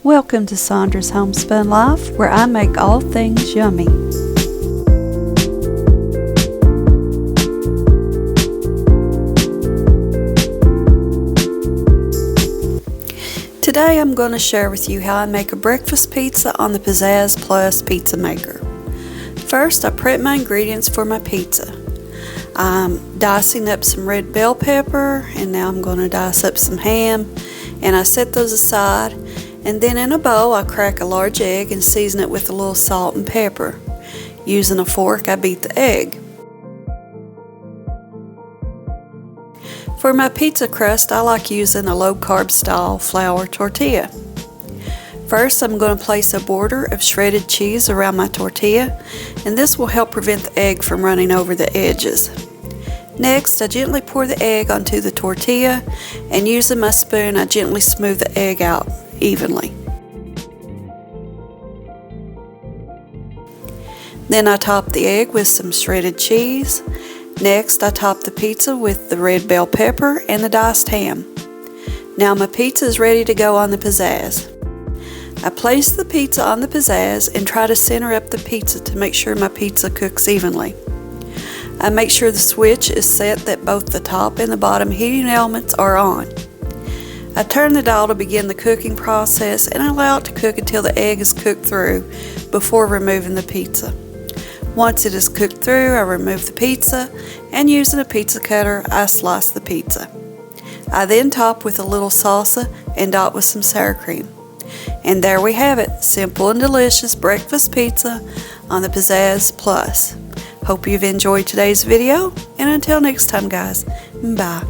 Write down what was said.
Welcome to Sandra's Homespun Life, where I make all things yummy. Today I'm going to share with you how I make a breakfast pizza on the PIZZAZZ Plus pizza maker. First, I prep my ingredients for my pizza. I'm dicing up some red bell pepper, and now I'm going to dice up some ham, and I set those aside. And then in a bowl I crack a large egg and season it with a little salt and pepper. Using a fork I beat the egg. For my pizza crust I like using a low carb style flour tortilla. First I'm going to place a border of shredded cheese around my tortilla, and this will help prevent the egg from running over the edges. Next I gently pour the egg onto the tortilla, and using my spoon I gently smooth the egg out evenly. Then I top the egg with some shredded cheese. Next I top the pizza with the red bell pepper and the diced ham. Now my pizza is ready to go on the PIZZAZZ. I place the pizza on the PIZZAZZ and try to center up the pizza to make sure my pizza cooks evenly. I make sure the switch is set that both the top and the bottom heating elements are on. I turn the dial to begin the cooking process, and I allow it to cook until the egg is cooked through before removing the pizza. Once it is cooked through, I remove the pizza, and using a pizza cutter I slice the pizza. I then top with a little salsa and dot with some sour cream. And there we have it, simple and delicious breakfast pizza on the PIZZAZZ Plus. Hope you've enjoyed today's video, and until next time guys, bye.